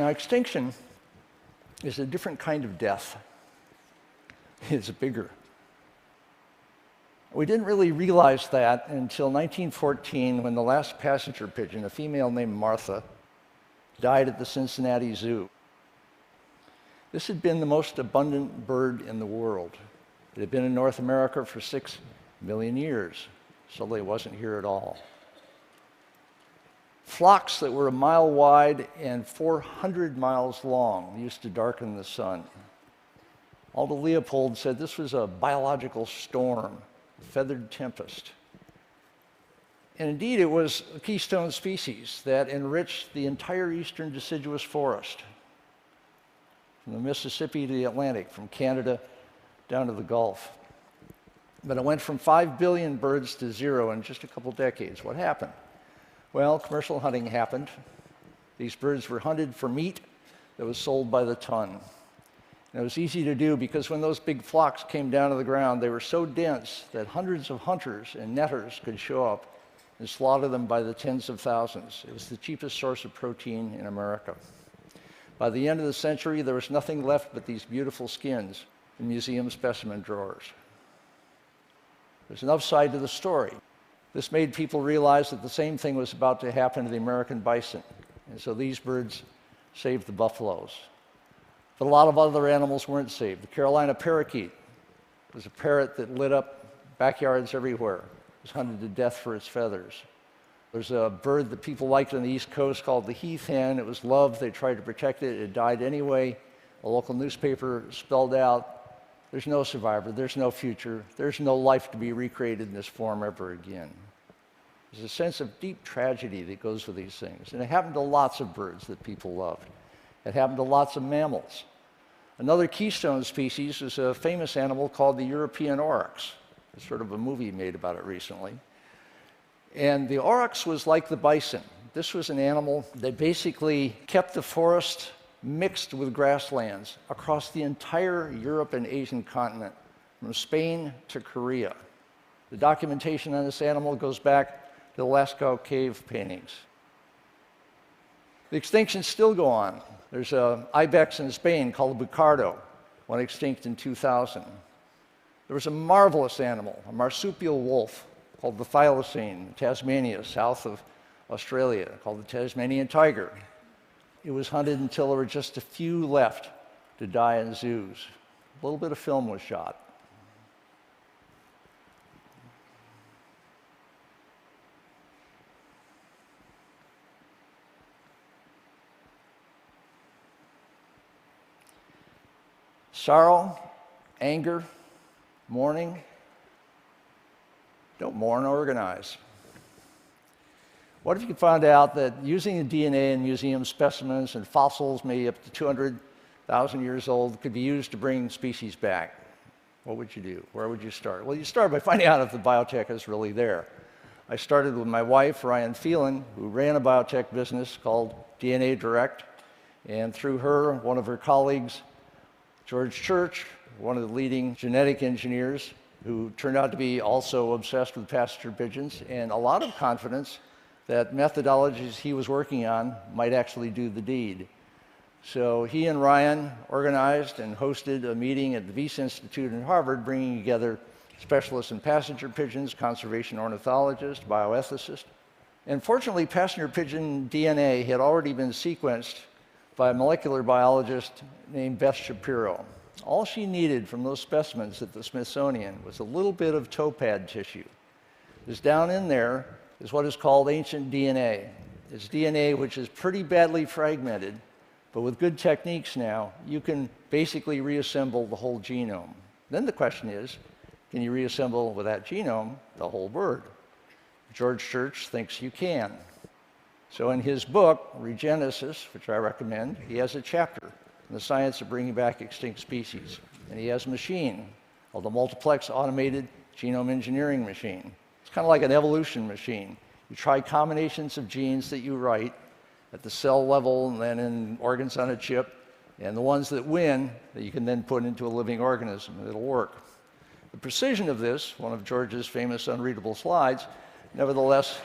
Now, extinction is a different kind of death. It's bigger. We didn't really realize that until 1914, when the last passenger pigeon, a female named Martha, died at the Cincinnati Zoo. This had been the most abundant bird in the world. It had been in North America for 6 million years, so it wasn't here at all. Flocks that were a mile wide and 400 miles long used to darken the sun. Aldo Leopold said this was a biological storm, a feathered tempest. And indeed, it was a keystone species that enriched the entire eastern deciduous forest, from the Mississippi to the Atlantic, from Canada down to the Gulf. But it went from 5 billion birds to 0 in just a couple decades. What happened? Well, commercial hunting happened. These birds were hunted for meat that was sold by the ton. And it was easy to do because when those big flocks came down to the ground, they were so dense that hundreds of hunters and netters could show up and slaughter them by the tens of thousands. It was the cheapest source of protein in America. By the end of the century, there was nothing left but these beautiful skins in museum specimen drawers. There's an upside to the story. This made people realize that the same thing was about to happen to the American bison. And so these birds saved the buffaloes. But a lot of other animals weren't saved. The Carolina parakeet was a parrot that lit up backyards everywhere. It was hunted to death for its feathers. There's a bird that people liked on the East Coast called the heath hen. It was loved. They tried to protect it. It died anyway. A local newspaper spelled out, there's no survivor, there's no future, there's no life to be recreated in this form ever again. There's a sense of deep tragedy that goes with these things. And it happened to lots of birds that people loved. It happened to lots of mammals. Another keystone species is a famous animal called the European oryx. There's sort of a movie made about it recently. And the oryx was like the bison. This was an animal that basically kept the forest mixed with grasslands across the entire Europe and Asian continent, from Spain to Korea. The documentation on this animal goes back to the Lascaux cave paintings. The extinctions still go on. There's an ibex in Spain called the bucardo, went extinct in 2000. There was a marvelous animal, a marsupial wolf, called the thylacine in Tasmania, south of Australia, called the Tasmanian tiger. It was hunted until there were just a few left to die in zoos. A little bit of film was shot. Sorrow, anger, mourning. Don't mourn, organize. What if you found out that using the DNA in museum specimens and fossils, maybe up to 200,000 years old, could be used to bring species back? What would you do? Where would you start? Well, you start by finding out if the biotech is really there. I started with my wife, Ryan Phelan, who ran a biotech business called DNA Direct, and through her, one of her colleagues, George Church, one of the leading genetic engineers, who turned out to be also obsessed with passenger pigeons, and a lot of confidence that methodologies he was working on might actually do the deed. So he and Ryan organized and hosted a meeting at the Wyss Institute in Harvard, bringing together specialists in passenger pigeons, conservation ornithologists, bioethicists. And fortunately, passenger pigeon DNA had already been sequenced by a molecular biologist named Beth Shapiro. All she needed from those specimens at the Smithsonian was a little bit of toe pad tissue. Because down in there is what is called ancient DNA. It's DNA which is pretty badly fragmented, but with good techniques now, you can basically reassemble the whole genome. Then the question is, can you reassemble with that genome the whole bird? George Church thinks you can. So in his book, Regenesis, which I recommend, he has a chapter on the science of bringing back extinct species. And he has a machine called the multiplex automated genome engineering machine. It's kind of like an evolution machine. You try combinations of genes that you write at the cell level and then in organs on a chip, and the ones that win that you can then put into a living organism, and it'll work. The precision of this, one of George's famous unreadable slides, nevertheless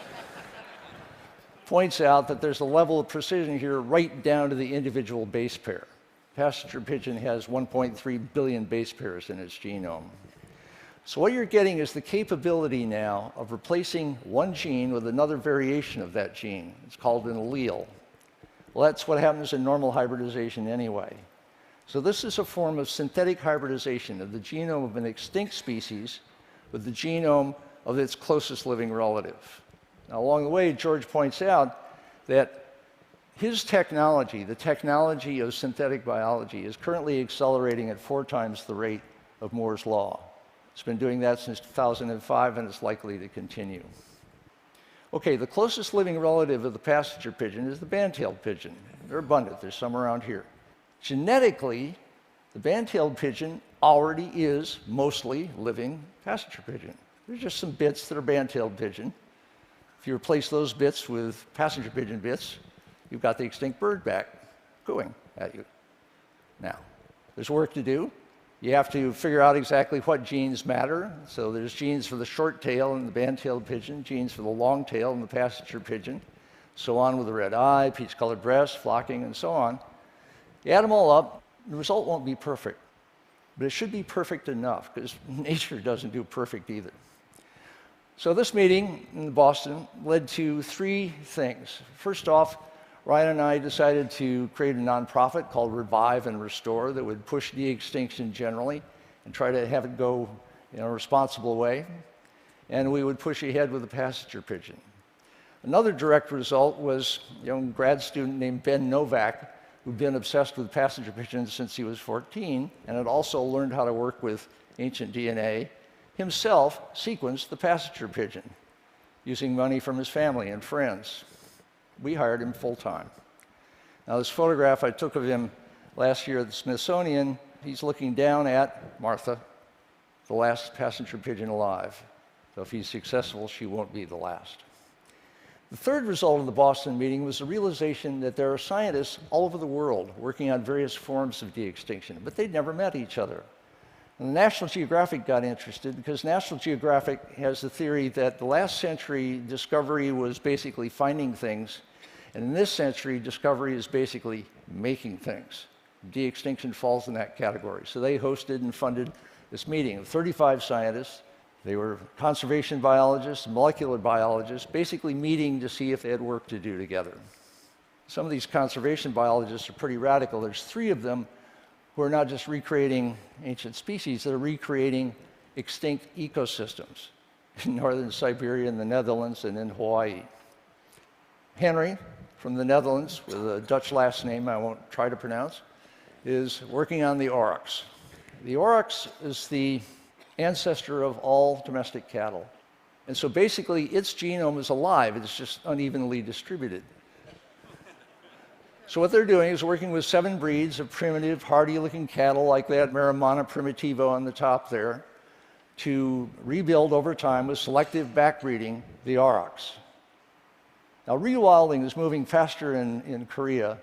points out that there's a level of precision here right down to the individual base pair. Passenger pigeon has 1.3 billion base pairs in its genome. So what you're getting is the capability now of replacing one gene with another variation of that gene. It's called an allele. Well, that's what happens in normal hybridization anyway. So this is a form of synthetic hybridization of the genome of an extinct species with the genome of its closest living relative. Now, along the way, George points out that his technology, the technology of synthetic biology, is currently accelerating at 4 times the rate of Moore's law. It's been doing that since 2005, and it's likely to continue. Okay, the closest living relative of the passenger pigeon is the band-tailed pigeon. They're abundant. There's some around here. Genetically, the band-tailed pigeon already is mostly living passenger pigeon. There's just some bits that are band-tailed pigeon. If you replace those bits with passenger pigeon bits, you've got the extinct bird back cooing at you. Now, there's work to do. You have to figure out exactly what genes matter. So there's genes for the short tail in the band-tailed pigeon, genes for the long tail in the passenger pigeon, so on with the red eye, peach-colored breast, flocking, and so on. You add them all up, the result won't be perfect. But it should be perfect enough, because nature doesn't do perfect either. So this meeting in Boston led to 3 things. First off, Ryan and I decided to create a nonprofit called Revive and Restore that would push de-extinction generally and try to have it go in a responsible way. And we would push ahead with the passenger pigeon. Another direct result was a young grad student named Ben Novak, who'd been obsessed with passenger pigeons since he was 14 and had also learned how to work with ancient DNA, himself sequenced the passenger pigeon using money from his family and friends. We hired him full-time. Now, this photograph I took of him last year at the Smithsonian, he's looking down at Martha, the last passenger pigeon alive. So if he's successful, she won't be the last. The third result of the Boston meeting was the realization that there are scientists all over the world working on various forms of de-extinction, but they'd never met each other. And National Geographic got interested because National Geographic has the theory that the last century discovery was basically finding things, and in this century, discovery is basically making things. De-extinction falls in that category. So they hosted and funded this meeting of 35 scientists. They were conservation biologists, molecular biologists, basically meeting to see if they had work to do together. Some of these conservation biologists are pretty radical. There's 3 of them who are not just recreating ancient species, they're recreating extinct ecosystems in northern Siberia, in the Netherlands, and in Hawaii. Henry, from the Netherlands, with a Dutch last name I won't try to pronounce, is working on the aurochs. The aurochs is the ancestor of all domestic cattle. And so basically, its genome is alive, it's just unevenly distributed. So what they're doing is working with 7 breeds of primitive, hardy-looking cattle like that Marimana primitivo on the top there to rebuild over time with selective backbreeding the aurochs. Now, rewilding is moving faster in Korea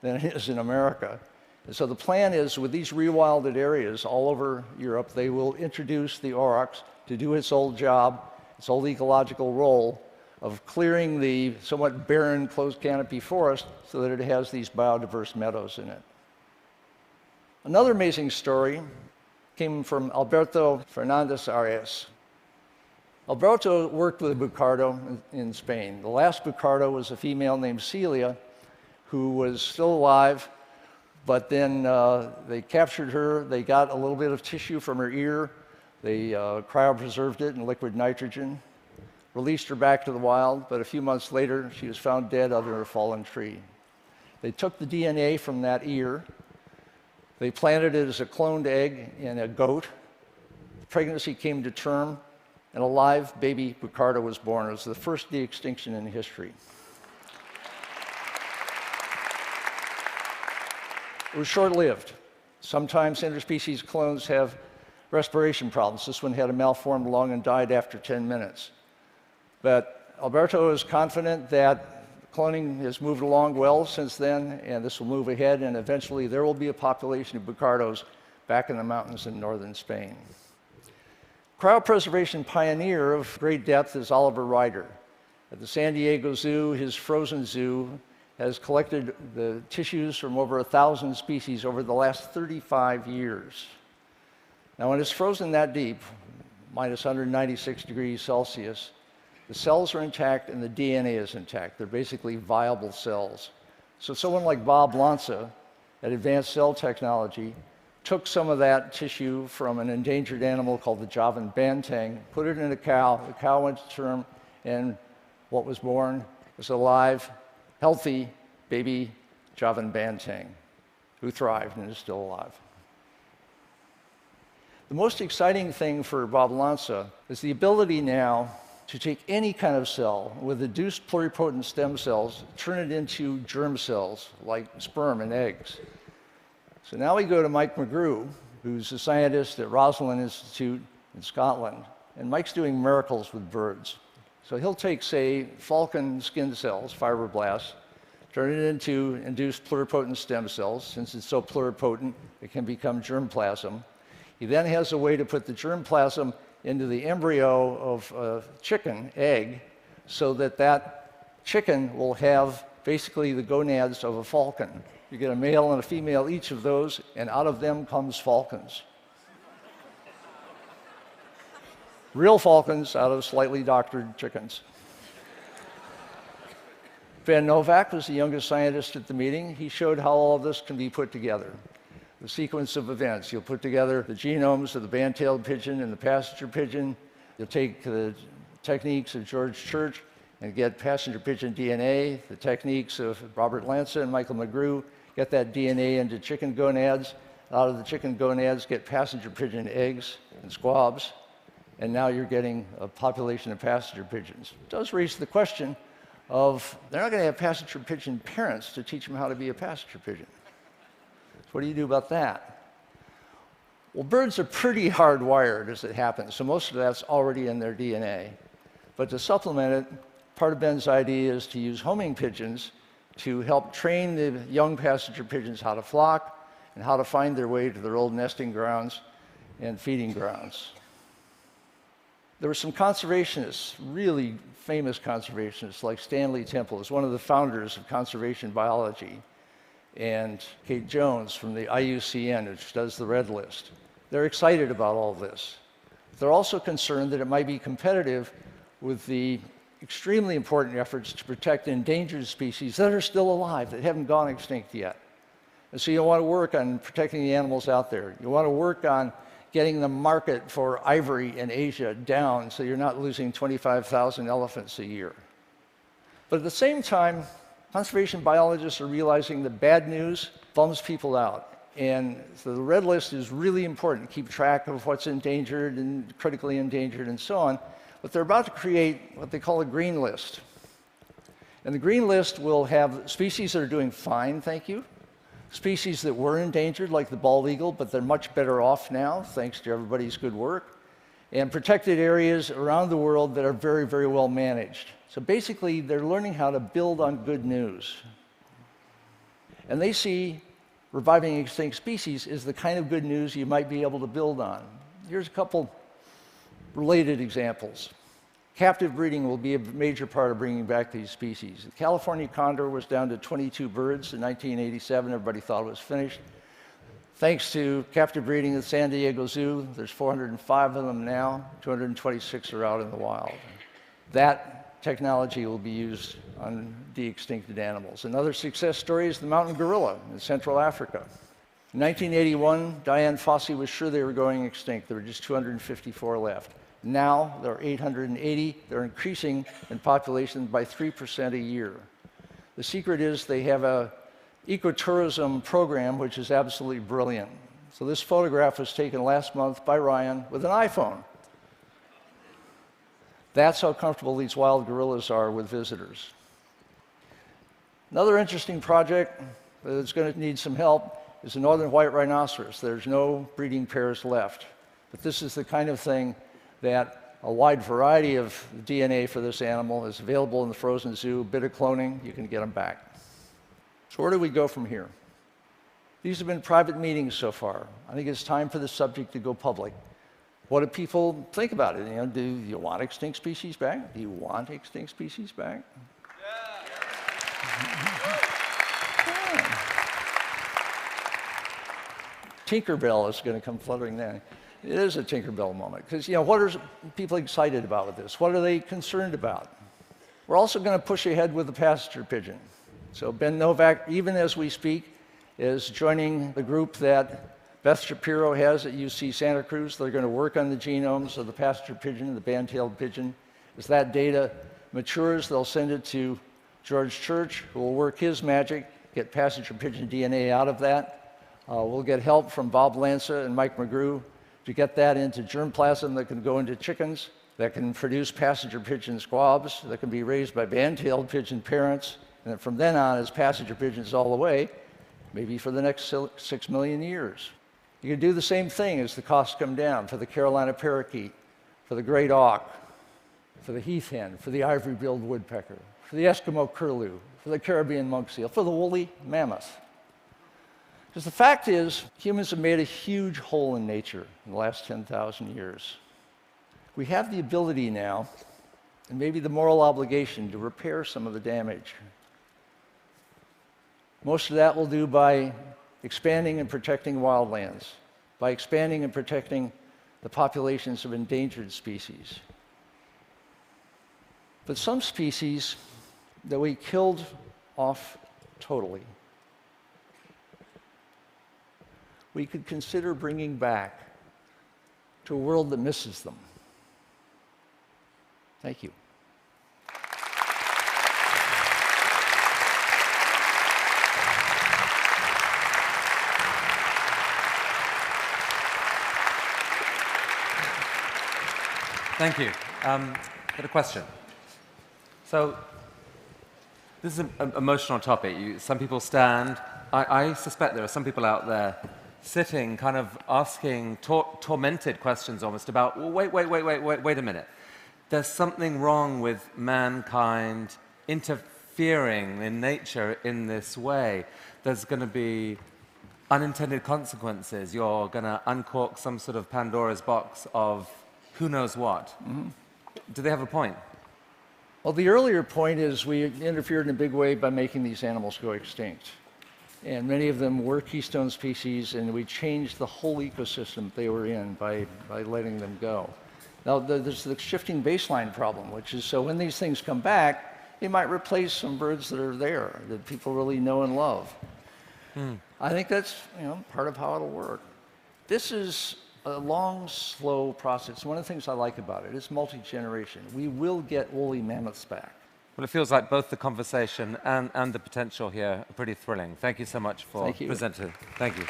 than it is in America. And so the plan is, with these rewilded areas all over Europe, they will introduce the aurochs to do its old job, its old ecological role of clearing the somewhat barren closed canopy forest so that it has these biodiverse meadows in it. Another amazing story came from Alberto Fernandez Arias. Alberto worked with a bucardo in Spain. The last bucardo was a female named Celia, who was still alive, but then they captured her. They got a little bit of tissue from her ear. They cryopreserved it in liquid nitrogen, released her back to the wild, but a few months later, she was found dead under a fallen tree. They took the DNA from that ear. They planted it as a cloned egg in a goat. The pregnancy came to term, and a live baby bucardo was born. It was the first de-extinction in history. It was short-lived. Sometimes interspecies clones have respiration problems. This one had a malformed lung and died after 10 minutes. But Alberto is confident that cloning has moved along well since then, and this will move ahead, and eventually there will be a population of bucardos back in the mountains in northern Spain. Cryopreservation pioneer of great depth is Oliver Ryder. At the San Diego Zoo, his frozen zoo has collected the tissues from over 1,000 species over the last 35 years. Now, when it's frozen that deep, minus 196 degrees Celsius, the cells are intact and the DNA is intact. They're basically viable cells. So someone like Bob Lanza at Advanced Cell Technology took some of that tissue from an endangered animal called the Javan banteng, put it in a cow, the cow went to term, and what was born was a live, healthy baby Javan banteng who thrived and is still alive. The most exciting thing for Bob Lanza is the ability now to take any kind of cell with induced pluripotent stem cells, turn it into germ cells like sperm and eggs. So now we go to Mike McGrew, who's a scientist at Rosalind Institute in Scotland, and Mike's doing miracles with birds. So he'll take, say, falcon skin cells, fibroblasts, turn it into induced pluripotent stem cells. Since it's so pluripotent, it can become germplasm. He then has a way to put the germplasm into the embryo of a chicken egg so that that chicken will have basically the gonads of a falcon. You get a male and a female, each of those, and out of them comes falcons. Real falcons out of slightly doctored chickens. Van Novak was the youngest scientist at the meeting. He showed how all of this can be put together. The sequence of events. You'll put together the genomes of the band-tailed pigeon and the passenger pigeon. You'll take the techniques of George Church and get passenger pigeon DNA, the techniques of Robert Lanza and Michael McGrew, get that DNA into chicken gonads. Out of the chicken gonads, get passenger pigeon eggs and squabs. And now you're getting a population of passenger pigeons. It does raise the question of, they're not going to have passenger pigeon parents to teach them how to be a passenger pigeon. So what do you do about that? Well, birds are pretty hardwired as it happens, so most of that's already in their DNA. But to supplement it, part of Ben's idea is to use homing pigeons to help train the young passenger pigeons how to flock and how to find their way to their old nesting grounds and feeding grounds. There were some conservationists, really famous conservationists, like Stanley Temple, who's one of the founders of conservation biology, and Kate Jones from the IUCN, which does the Red List. They're excited about all this. They're also concerned that it might be competitive with the extremely important efforts to protect endangered species that are still alive, that haven't gone extinct yet. And so you want to work on protecting the animals out there. You want to work on getting the market for ivory in Asia down so you're not losing 25,000 elephants a year. But at the same time, conservation biologists are realizing that bad news bums people out. And so the Red List is really important to keep track of what's endangered and critically endangered and so on. But they're about to create what they call a green list. And the green list will have species that are doing fine, thank you, species that were endangered, like the bald eagle, but they're much better off now, thanks to everybody's good work, and protected areas around the world that are very, very well managed. So basically, they're learning how to build on good news. And they see reviving extinct species is the kind of good news you might be able to build on. Here's a couple related examples. Captive breeding will be a major part of bringing back these species. The California condor was down to 22 birds in 1987. Everybody thought it was finished. Thanks to captive breeding at San Diego Zoo, there's 405 of them now. 226 are out in the wild. That technology will be used on de-extincted animals. Another success story is the mountain gorilla in Central Africa. In 1981, Diane Fossey was sure they were going extinct. There were just 254 left. Now there are 880. They're increasing in population by 3% a year. The secret is they have an ecotourism program which is absolutely brilliant. So this photograph was taken last month by Ryan with an iPhone. That's how comfortable these wild gorillas are with visitors. Another interesting project that's going to need some help is the northern white rhinoceros. There's no breeding pairs left. But this is the kind of thing that a wide variety of DNA for this animal is available in the frozen zoo, a bit of cloning, you can get them back. So where do we go from here? These have been private meetings so far. I think it's time for the subject to go public. What do people think about it? You know, do you want extinct species back? Do you want extinct species back? Yeah. Tinkerbell is going to come fluttering then. It is a Tinkerbell moment, because, you know, what are people excited about with this? What are they concerned about? We're also going to push ahead with the passenger pigeon. So Ben Novak, even as we speak, is joining the group that Beth Shapiro has at UC Santa Cruz. They're going to work on the genomes of the passenger pigeon and the band-tailed pigeon. As that data matures, they'll send it to George Church, who will work his magic, get passenger pigeon DNA out of that. We'll get help from Bob Lanza and Mike McGrew to get that into germplasm that can go into chickens, that can produce passenger pigeon squabs, that can be raised by band-tailed pigeon parents, and from then on, as passenger pigeons all the way, maybe for the next 6 million years. You can do the same thing as the costs come down for the Carolina parakeet, for the great auk, for the heath hen, for the ivory-billed woodpecker, for the Eskimo curlew, for the Caribbean monk seal, for the woolly mammoth. Because the fact is, humans have made a huge hole in nature in the last 10,000 years. We have the ability now, and maybe the moral obligation, to repair some of the damage. Most of that we'll do by expanding and protecting wildlands, by expanding and protecting the populations of endangered species. But some species that we killed off totally, we could consider bringing back to a world that misses them. Thank you. Thank you. Got a question. So, this is an emotional topic. Some people stand. I suspect there are some people out there sitting, kind of asking tormented questions almost about, well, wait a minute. There's something wrong with mankind interfering in nature in this way. There's going to be unintended consequences. You're going to uncork some sort of Pandora's box of who knows what. Mm-hmm. Do they have a point? Well, the earlier point is we interfered in a big way by making these animals go extinct. And many of them were keystone species, and we changed the whole ecosystem they were in by letting them go. Now, there's the shifting baseline problem, which is so when these things come back, they might replace some birds that are there, that people really know and love. I think that's, you know, part of how it'll work. This is a long, slow process. One of the things I like about it is multi-generation. We will get woolly mammoths back. Well, it feels like both the conversation and the potential here are pretty thrilling. Thank you so much for presenting. Thank you.